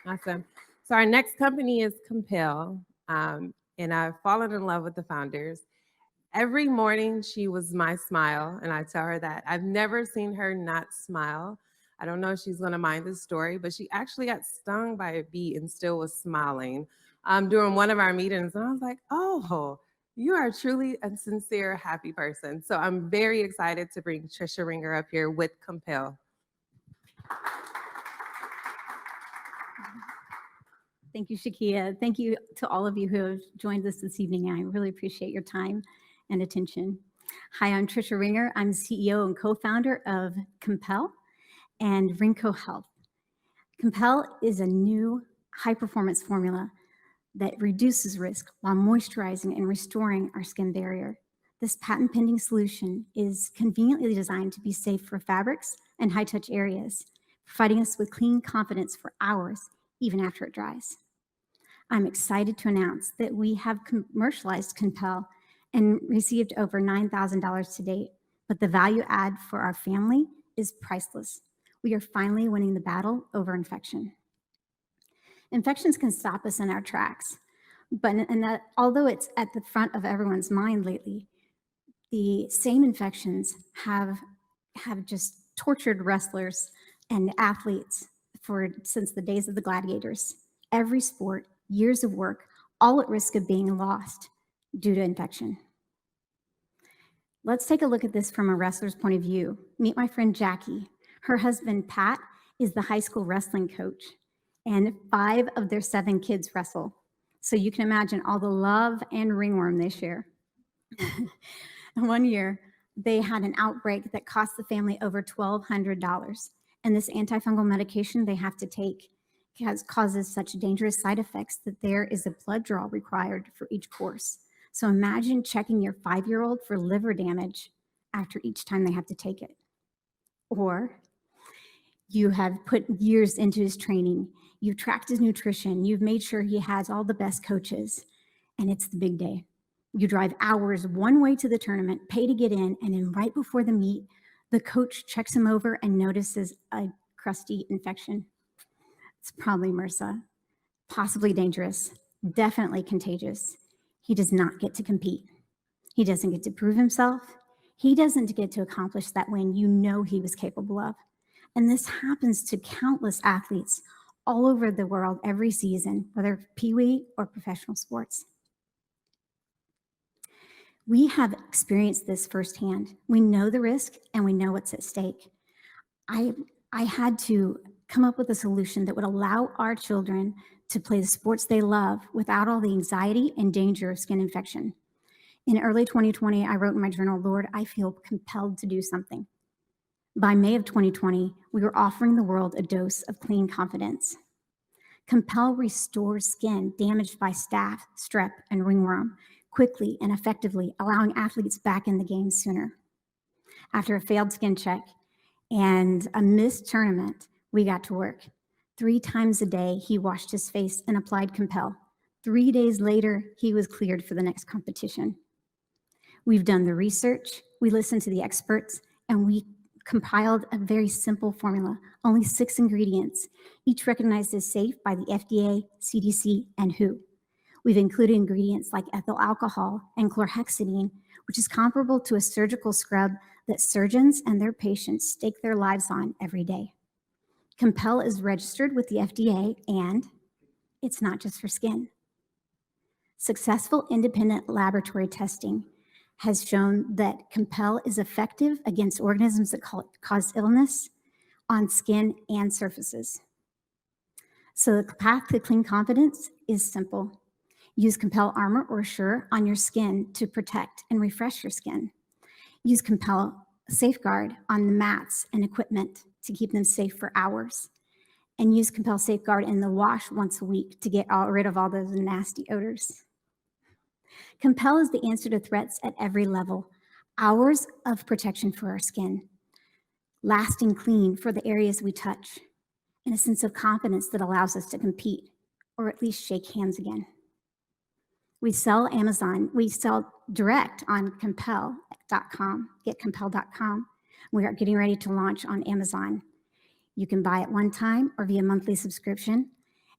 Awesome. So our next company is Compel, and I've fallen in love with the founders. Every morning she was my smile, and I tell her that I've never seen her not smile. I don't know if she's going to mind this story, but she actually got stung by a bee and still was smiling during one of our meetings, and I was like, "Oh, you are truly a sincere, happy person." So I'm very excited to bring Tricia Ringer up here with Compel. Thank you, Shakia. Thank you to all of you who have joined us this evening. I really appreciate your time and attention. Hi, I'm Tricia Ringer. I'm CEO and co-founder of Compel and Ringco Health. Compel is a new high-performance formula that reduces risk while moisturizing and restoring our skin barrier. This patent-pending solution is conveniently designed to be safe for fabrics and high-touch areas, providing us with clean confidence for hours, even after it dries. I'm excited to announce that we have commercialized Compel and received over $9,000 to date, but the value add for our family is priceless. We are finally winning the battle over infection. Infections can stop us in our tracks, but although it's at the front of everyone's mind lately, the same infections have just tortured wrestlers and athletes since the days of the gladiators. Every sport, years of work, all at risk of being lost due to infection. Let's take a look at this from a wrestler's point of view. Meet my friend Jackie. Her husband, Pat, is the high school wrestling coach, and 5 of their 7 kids wrestle. So you can imagine all the love and ringworm they share. One year, they had an outbreak that cost the family over $1,200. And this antifungal medication they have to take causes such dangerous side effects that there is a blood draw required for each course. So imagine checking your 5-year-old for liver damage after each time they have to take it. Or you have put years into his training, you've tracked his nutrition, you've made sure he has all the best coaches, and it's the big day. You drive hours one way to the tournament, pay to get in, and then right before the meet, the coach checks him over and notices a crusty infection. It's probably MRSA, possibly dangerous, definitely contagious. He does not get to compete. He doesn't get to prove himself. He doesn't get to accomplish that win you know he was capable of. And this happens to countless athletes all over the world every season, whether Pee-wee or professional sports. We have experienced this firsthand. We know the risk and we know what's at stake. I had to come up with a solution that would allow our children to play the sports they love without all the anxiety and danger of skin infection. In early 2020, I wrote in my journal, "Lord, I feel compelled to do something." By May of 2020, we were offering the world a dose of clean confidence. Compel restores skin damaged by staph, strep, and ringworm quickly and effectively, allowing athletes back in the game sooner. After a failed skin check and a missed tournament, we got to work. 3 times a day, he washed his face and applied Compel. 3 days later, he was cleared for the next competition. We've done the research, we listened to the experts, and we compiled a very simple formula, only 6 ingredients, each recognized as safe by the FDA, CDC, and WHO. We've included ingredients like ethyl alcohol and chlorhexidine, which is comparable to a surgical scrub that surgeons and their patients stake their lives on every day. Compel is registered with the FDA, and it's not just for skin. Successful independent laboratory testing has shown that Compel is effective against organisms that cause illness on skin and surfaces. So the path to clean confidence is simple. Use Compel Armor or Assure on your skin to protect and refresh your skin. Use Compel Safeguard on the mats and equipment to keep them safe for hours. And use Compel Safeguard in the wash once a week to get rid of all those nasty odors. Compel is the answer to threats at every level. Hours of protection for our skin, lasting clean for the areas we touch, and a sense of confidence that allows us to compete, or at least shake hands again. We sell direct on compel.com, getcompel.com. We are getting ready to launch on Amazon. You can buy it one time or via monthly subscription.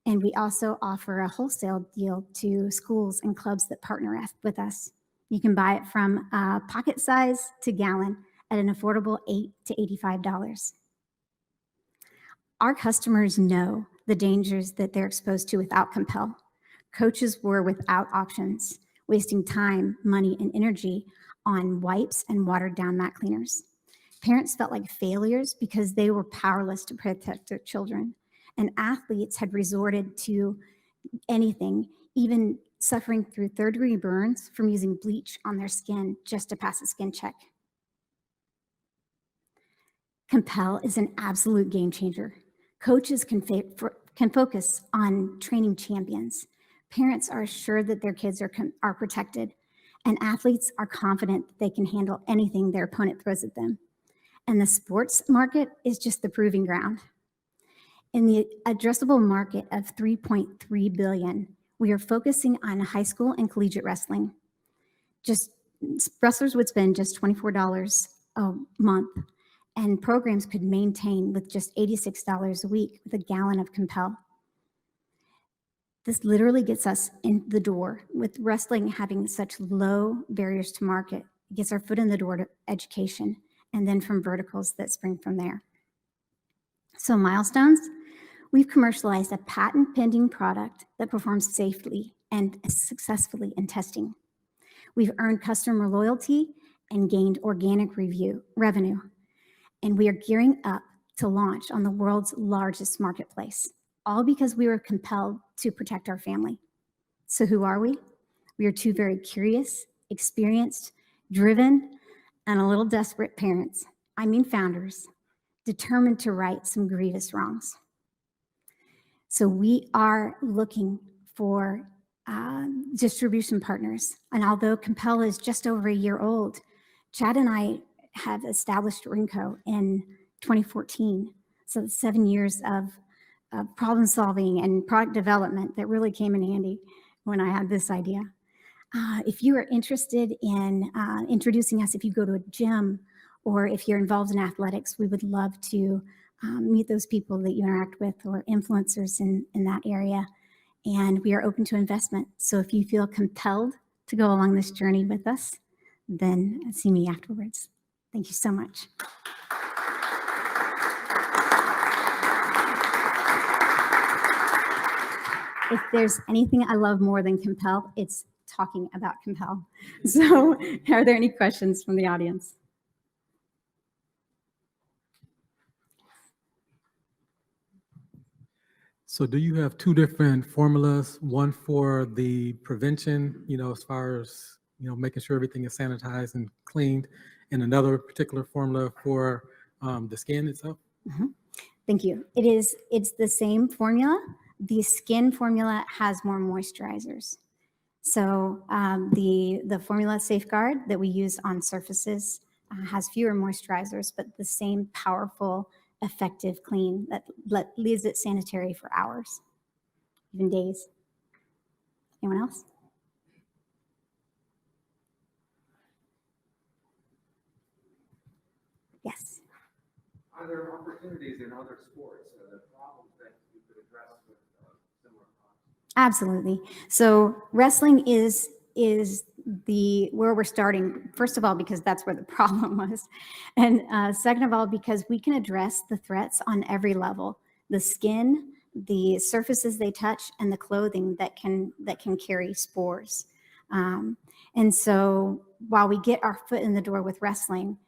And we also offer a wholesale deal to schools and clubs that partner with us. You can buy it from pocket size to gallon at an affordable $8 to $85. Our customers know the dangers that they're exposed to without Compel. Coaches were without options, wasting time, money, and energy on wipes and watered down mat cleaners. Parents felt like failures because they were powerless to protect their children. And athletes had resorted to anything, even suffering through third-degree burns from using bleach on their skin just to pass a skin check. Compel is an absolute game changer. Coaches can focus on training champions. Parents are assured that their kids are protected, and athletes are confident that they can handle anything their opponent throws at them. And the sports market is just the proving ground. In the addressable market of $3.3 billion, we are focusing on high school and collegiate wrestling. Wrestlers would spend just $24 a month, and programs could maintain with just $86 a week with a gallon of Compel. This literally gets us in the door. With wrestling having such low barriers to market, it gets our foot in the door to education, and then from verticals that spring from there. So milestones, we've commercialized a patent-pending product that performs safely and successfully in testing. We've earned customer loyalty and gained organic revenue. And we are gearing up to launch on the world's largest marketplace, all because we were compelled to protect our family. So who are we? We are two very curious, experienced, driven, and a little desperate parents. I mean founders, determined to right some grievous wrongs. So we are looking for distribution partners. And although Compel is just over a year old, Chad and I have established Ringco in 2014. So it's 7 years of problem solving and product development that really came in handy when I had this idea. If you are interested in introducing us, if you go to a gym or if you're involved in athletics, we would love to meet those people that you interact with or influencers in that area. And we are open to investment. So if you feel compelled to go along this journey with us, then see me afterwards. Thank you so much. If there's anything I love more than Compel, it's talking about Compel. So are there any questions from the audience? So do you have two different formulas, one for the prevention, as far as, making sure everything is sanitized and cleaned, and another particular formula for the skin itself? Mm-hmm. Thank you. It's the same formula. The skin formula has more moisturizers. So the formula Safeguard that we use on surfaces has fewer moisturizers, but the same powerful, effective clean that leaves it sanitary for hours, even days. Anyone else? Yes. Are there opportunities in other sports, the problems that you could address with similar products? Absolutely. So wrestling is where we're starting, first of all, because that's where the problem was. And second of all, because we can address the threats on every level: the skin, the surfaces they touch, and the clothing that can carry spores. And so while we get our foot in the door with wrestling,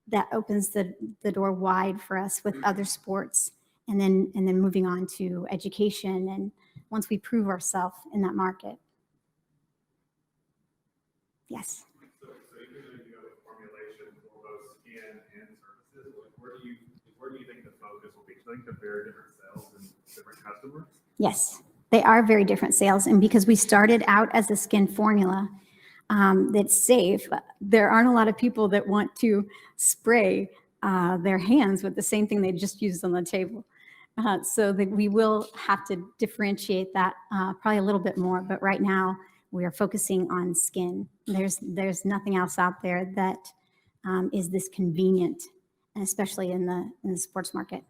that opens the door wide for us with other sports, and then moving on to education, and once we prove ourselves in that market. Yes. So even though you have a formulation for both skin and surfaces, where do you think the focus will be? Do you think they're very different sales and different customers? Yes, they are very different sales, and because we started out as a skin formula that's safe, there aren't a lot of people that want to spray their hands with the same thing they just used on the table. So that we will have to differentiate that probably a little bit more, but right now we are focusing on skin. There's nothing else out there that is this convenient, and especially in the sports market.